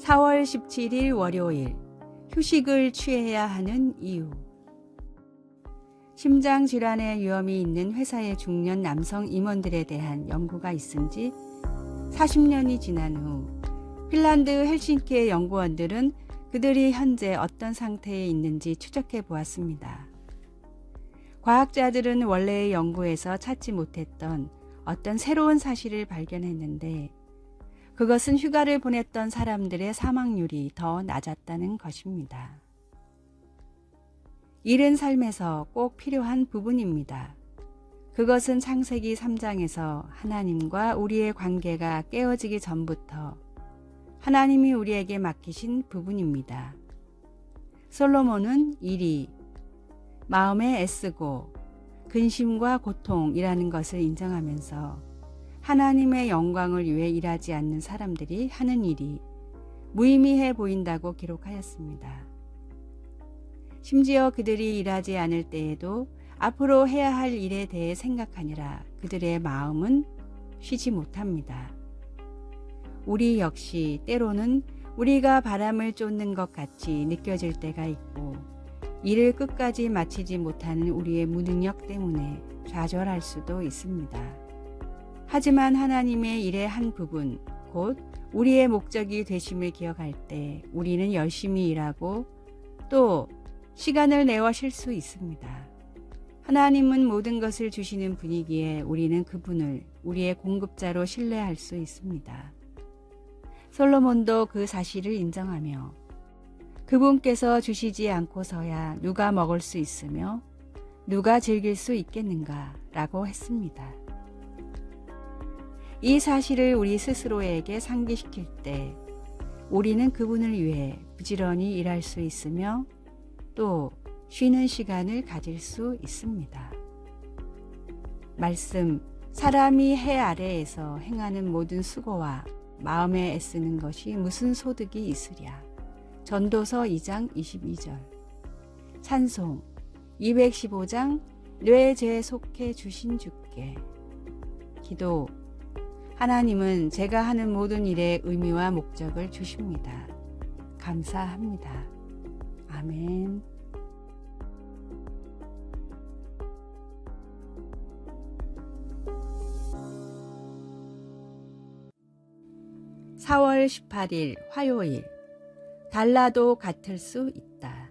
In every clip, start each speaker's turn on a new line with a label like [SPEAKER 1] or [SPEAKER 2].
[SPEAKER 1] 4월 17일 월요일, 휴식을 취해야 하는 이유. 심장 질환의 위험이 있는 회사의 중년 남성 임원들에 대한 연구가 있은 지 40년이 지난 후 핀란드 헬싱키의 연구원들은 그들이 현재 어떤 상태에 있는지 추적해 보았습니다. 과학자들은 원래의 연구에서 찾지 못했던 어떤 새로운 사실을 발견했는데 그것은 휴가를 보냈던 사람들의 사망률이 더 낮았다는 것입니다. 일은 삶에서 꼭 필요한 부분입니다. 그것은 창세기 3장에서 하나님과 우리의 관계가 깨어지기 전부터 하나님이 우리에게 맡기신 부분입니다. 솔로몬은 일이 마음에 애쓰고 근심과 고통이라는 것을 인정하면서 하나님의 영광을 위해 일하지 않는 사람들이 하는 일이 무의미해 보인다고 기록하였습니다. 심지어 그들이 일하지 않을 때에도 앞으로 해야 할 일에 대해 생각하느라 그들의 마음은 쉬지 못합니다. 우리 역시 때로는 우리가 바람을 쫓는 것 같이 느껴질 때가 있고 일을 끝까지 마치지 못하는 우리의 무능력 때문에 좌절할 수도 있습니다. 하지만 하나님의 일의 한 부분, 곧 우리의 목적이 되심을 기억할 때 우리는 열심히 일하고 또 시간을 내어 쉴 수 있습니다. 하나님은 모든 것을 주시는 분이기에 우리는 그분을 우리의 공급자로 신뢰할 수 있습니다. 솔로몬도 그 사실을 인정하며 그분께서 주시지 않고서야 누가 먹을 수 있으며 누가 즐길 수 있겠는가 라고 했습니다. 이 사실을 우리 스스로에게 상기시킬 때 우리는 그분을 위해 부지런히 일할 수 있으며 또 쉬는 시간을 가질 수 있습니다. 말씀, 사람이 해 아래에서 행하는 모든 수고와 마음에 애쓰는 것이 무슨 소득이 있으랴. 전도서 2장 22절. 찬송 215장 뇌 죄 속해 주신 주께. 기도, 하나님은 제가 하는 모든 일의 의미와 목적을 주십니다. 감사합니다. 아멘. 4월 18일 화요일, 달라도 같을 수 있다.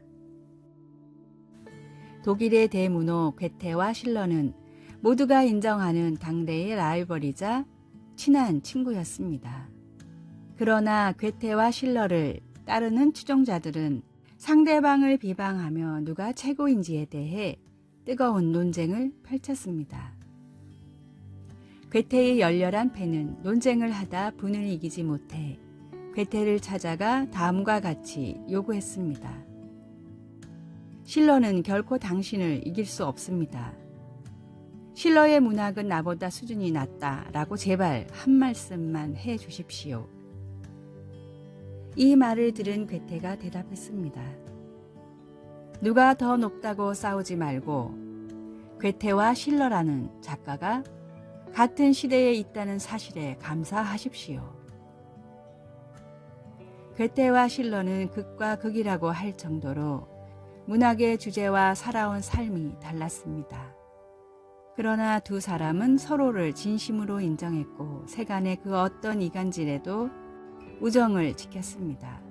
[SPEAKER 1] 독일의 대문호 괴테와 실러는 모두가 인정하는 당대의 라이벌이자 친한 친구였습니다. 그러나 괴테와 실러를 따르는 추종자들은 상대방을 비방하며 누가 최고인지에 대해 뜨거운 논쟁을 펼쳤습니다. 괴테의 열렬한 패는 논쟁을 하다 분을 이기지 못해 괴테를 찾아가 다음과 같이 요구했습니다. 실러는 결코 당신을 이길 수 없습니다. 실러의 문학은 나보다 수준이 낮다라고 제발 한 말씀만 해 주십시오. 이 말을 들은 괴테가 대답했습니다. 누가 더 높다고 싸우지 말고 괴테와 실러라는 작가가 같은 시대에 있다는 사실에 감사하십시오. 괴테와 실러는 극과 극이라고 할 정도로 문학의 주제와 살아온 삶이 달랐습니다. 그러나 두 사람은 서로를 진심으로 인정했고 세간의 그 어떤 이간질에도 우정을 지켰습니다.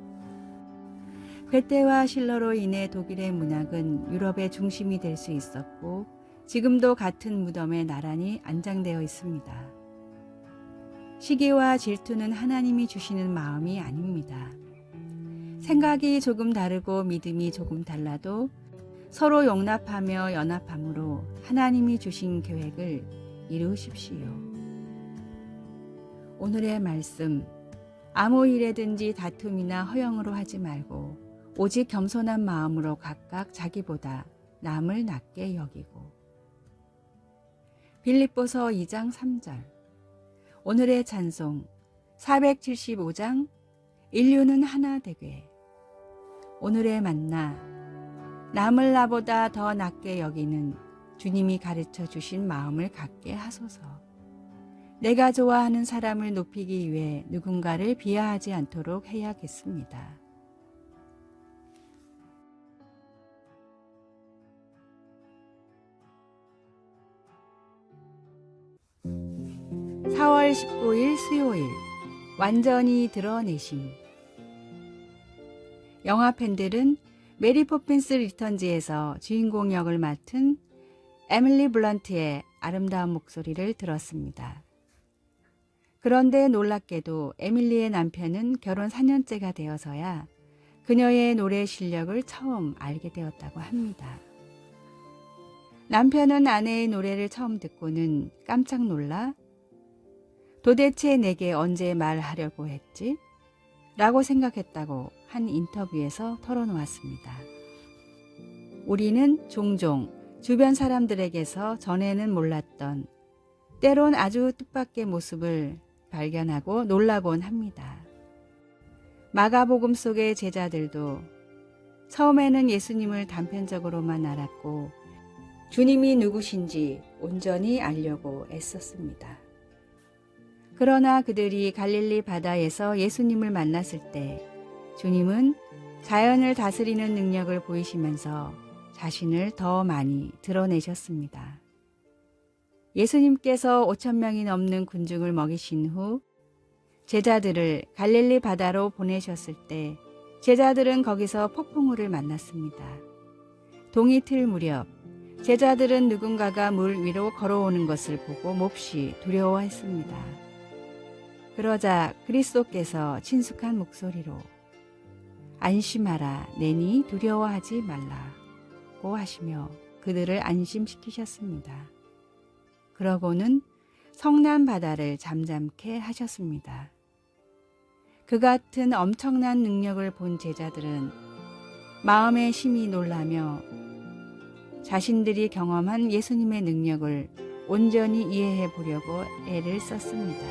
[SPEAKER 1] 괴테와 실러로 인해 독일의 문학은 유럽의 중심이 될 수 있었고 지금도 같은 무덤에 나란히 안장되어 있습니다. 시기와 질투는 하나님이 주시는 마음이 아닙니다. 생각이 조금 다르고 믿음이 조금 달라도 서로 용납하며 연합함으로 하나님이 주신 계획을 이루십시오. 오늘의 말씀, 아무 일에든지 다툼이나 허영으로 하지 말고 오직 겸손한 마음으로 각각 자기보다 남을 낮게 여기고. 빌립보서 2장 3절. 오늘의 찬송 475장 인류는 하나 되게. 오늘의 만나, 남을 나보다 더 낮게 여기는 주님이 가르쳐 주신 마음을 갖게 하소서. 내가 좋아하는 사람을 높이기 위해 누군가를 비하하지 않도록 해야겠습니다. (4월 19일) 수요일 완전히 드러내심. 영화 팬들은 메리 포핀스 리턴즈에서 주인공 역을 맡은 에밀리 블런트의 아름다운 목소리를 들었습니다. 그런데 놀랍게도 에밀리의 남편은 결혼 4년째가 되어서야 그녀의 노래 실력을 처음 알게 되었다고 합니다. 남편은 아내의 노래를 처음 듣고는 깜짝 놀라 도대체 내게 언제 말하려고 했지? 라고 생각했다고 한 인터뷰에서 털어놓았습니다. 우리는 종종 주변 사람들에게서 전에는 몰랐던 때론 아주 뜻밖의 모습을 발견하고 놀라곤 합니다. 마가복음 속의 제자들도 처음에는 예수님을 단편적으로만 알았고 주님이 누구신지 온전히 알려고 애썼습니다. 그러나 그들이 갈릴리 바다에서 예수님을 만났을 때 주님은 자연을 다스리는 능력을 보이시면서 자신을 더 많이 드러내셨습니다. 예수님께서 5,000명이 넘는 군중을 먹이신 후 제자들을 갈릴리 바다로 보내셨을 때 제자들은 거기서 폭풍우를 만났습니다. 동이틀 무렵 제자들은 누군가가 물 위로 걸어오는 것을 보고 몹시 두려워했습니다. 그러자 그리스도께서 친숙한 목소리로 안심하라, 내니 두려워하지 말라고 하시며 그들을 안심시키셨습니다. 그러고는 성난 바다를 잠잠케 하셨습니다. 그 같은 엄청난 능력을 본 제자들은 마음에 심히 놀라며 자신들이 경험한 예수님의 능력을 온전히 이해해 보려고 애를 썼습니다.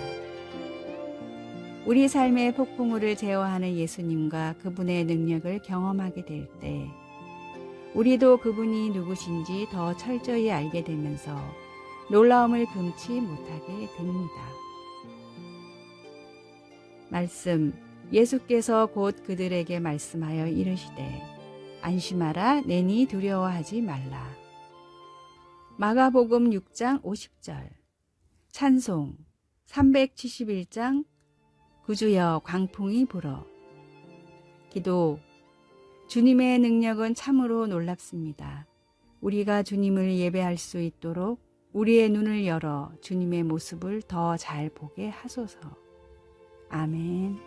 [SPEAKER 1] 우리 삶의 폭풍우를 제어하는 예수님과 그분의 능력을 경험하게 될 때 우리도 그분이 누구신지 더 철저히 알게 되면서 놀라움을 금치 못하게 됩니다. 말씀, 예수께서 곧 그들에게 말씀하여 이르시되 안심하라, 내니 두려워하지 말라. 마가복음 6장 50절. 찬송 371장 구주여 광풍이 불어. 기도. 주님의 능력은 참으로 놀랍습니다. 우리가 주님을 예배할 수 있도록 우리의 눈을 열어 주님의 모습을 더 잘 보게 하소서. 아멘.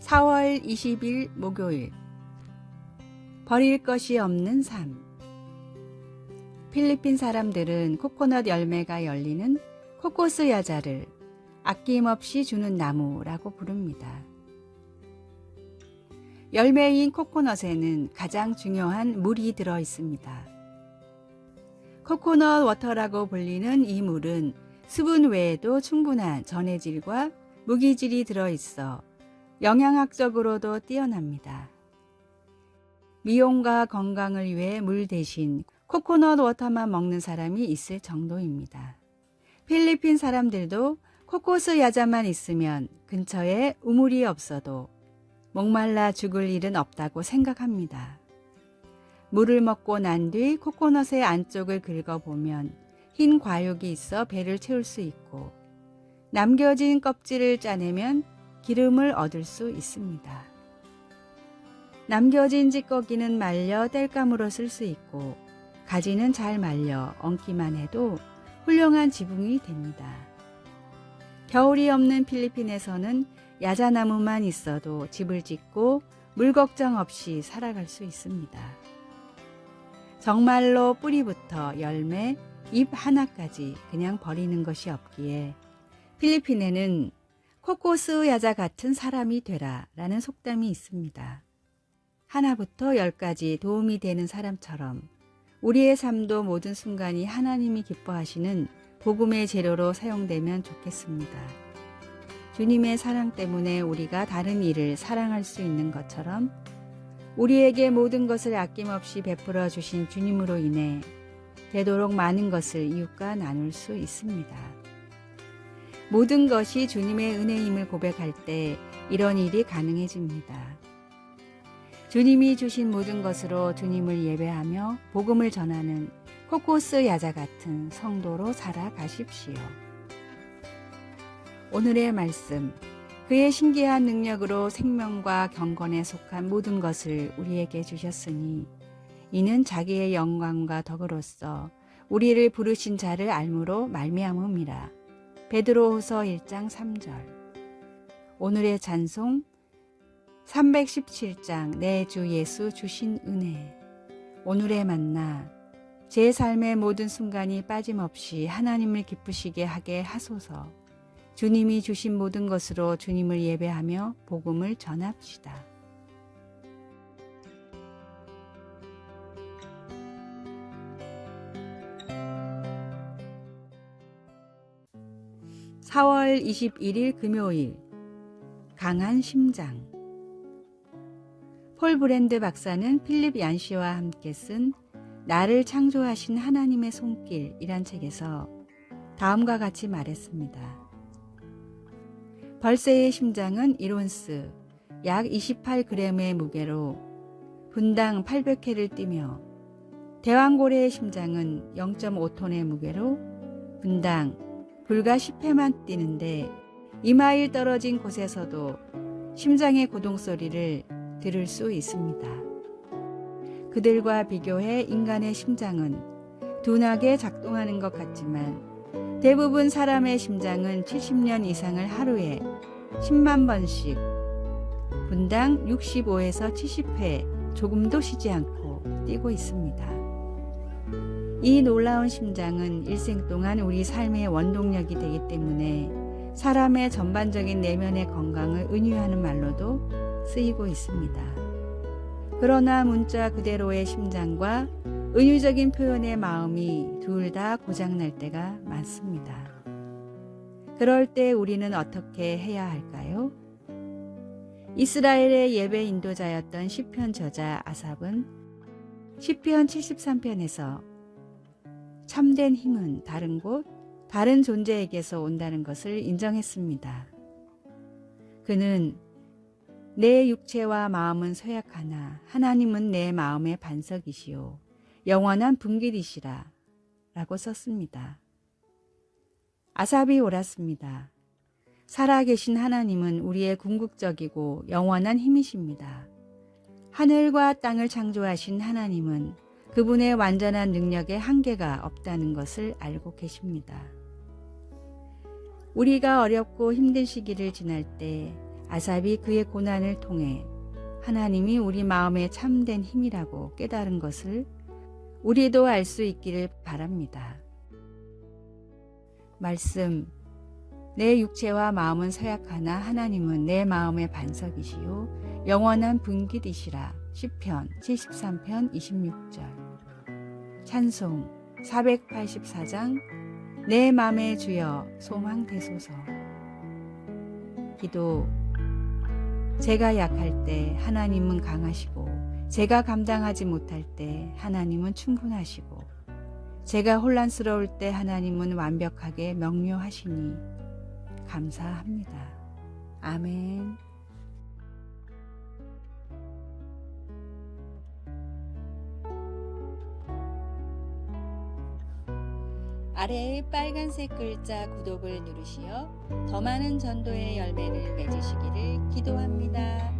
[SPEAKER 1] (4월 20일) 목요일. 버릴 것이 없는 삶. 필리핀 사람들은 코코넛 열매가 열리는 코코스 야자를 아낌없이 주는 나무라고 부릅니다. 열매인 코코넛에는 가장 중요한 물이 들어 있습니다. 코코넛 워터라고 불리는 이 물은 수분 외에도 충분한 전해질과 무기질이 들어 있어 영양학적으로도 뛰어납니다. 미용과 건강을 위해 물 대신 코코넛 워터만 먹는 사람이 있을 정도입니다. 필리핀 사람들도 코코스 야자만 있으면 근처에 우물이 없어도 목말라 죽을 일은 없다고 생각합니다. 물을 먹고 난 뒤 코코넛의 안쪽을 긁어보면 흰 과육이 있어 배를 채울 수 있고 남겨진 껍질을 짜내면 기름을 얻을 수 있습니다. 남겨진 찌꺼기는 말려 땔감으로 쓸 수 있고 가지는 잘 말려 얹기만 해도 훌륭한 지붕이 됩니다. 겨울이 없는 필리핀에서는 야자나무만 있어도 집을 짓고 물 걱정 없이 살아갈 수 있습니다. 정말로 뿌리부터 열매, 잎 하나까지 그냥 버리는 것이 없기에 필리핀에는 코코스 야자 같은 사람이 되라 라는 속담이 있습니다. 하나부터 열까지 도움이 되는 사람처럼 우리의 삶도 모든 순간이 하나님이 기뻐하시는 복음의 재료로 사용되면 좋겠습니다. 주님의 사랑 때문에 우리가 다른 이를 사랑할 수 있는 것처럼 우리에게 모든 것을 아낌없이 베풀어 주신 주님으로 인해 되도록 많은 것을 이웃과 나눌 수 있습니다. 모든 것이 주님의 은혜임을 고백할 때 이런 일이 가능해집니다. 주님이 주신 모든 것으로 주님을 예배하며 복음을 전하는 코코스 야자 같은 성도로 살아가십시오. 오늘의 말씀, 그의 신기한 능력으로 생명과 경건에 속한 모든 것을 우리에게 주셨으니 이는 자기의 영광과 덕으로서 우리를 부르신 자를 알므로 말미암음이라. 베드로후서 1장 3절. 오늘의 찬송 317장 내 주 예수 주신 은혜. 오늘의 만나, 제 삶의 모든 순간이 빠짐없이 하나님을 기쁘시게 하게 하소서. 주님이 주신 모든 것으로 주님을 예배하며 복음을 전합시다. (4월 21일) 금요일, 강한 심장. 폴 브랜드 박사는 필립 얀시와 함께 쓴 나를 창조하신 하나님의 손길이란 책에서 다음과 같이 말했습니다. 벌새의 심장은 1온스, 약 28g의 무게로 분당 800회를 뛰며 대왕고래의 심장은 0.5톤의 무게로 분당 불과 10회만 뛰는데 2마일 떨어진 곳에서도 심장의 고동소리를 들을 수 있습니다. 그들과 비교해 인간의 심장은 둔하게 작동하는 것 같지만 대부분 사람의 심장은 70년 이상을 하루에 10만 번씩 분당 65에서 70회 조금도 쉬지 않고 뛰고 있습니다. 이 놀라운 심장은 일생 동안 우리 삶의 원동력이 되기 때문에 사람의 전반적인 내면의 건강을 은유하는 말로도 쓰이고 있습니다. 그러나 문자 그대로의 심장과 은유적인 표현의 마음이 둘 다 고장날 때가 많습니다. 그럴 때 우리는 어떻게 해야 할까요? 이스라엘의 예배 인도자였던 시편 저자 아삽은 시편 73편에서 참된 힘은 다른 곳, 다른 존재에게서 온다는 것을 인정했습니다. 그는 내 육체와 마음은 쇠약하나 하나님은 내 마음의 반석이시요 영원한 분길이시라 라고 썼습니다. 아삽이 옳았습니다. 살아계신 하나님은 우리의 궁극적이고 영원한 힘이십니다. 하늘과 땅을 창조하신 하나님은 그분의 완전한 능력에 한계가 없다는 것을 알고 계십니다. 우리가 어렵고 힘든 시기를 지날 때 아삽이 그의 고난을 통해 하나님이 우리 마음의 참된 힘이라고 깨달은 것을 우리도 알 수 있기를 바랍니다. 말씀, 내 육체와 마음은 쇠약하나 하나님은 내 마음의 반석이시요 영원한 분깃이시라. 시편 73편 26절. 찬송 484장 내 맘의 주여 소망되소서. 기도, 제가 약할 때 하나님은 강하시고 제가 감당하지 못할 때 하나님은 충분하시고 제가 혼란스러울 때 하나님은 완벽하게 명료하시니 감사합니다. 아멘. 아래의 빨간색 글자 구독을 누르시어 더 많은 전도의 열매를 맺으시기를 기도합니다.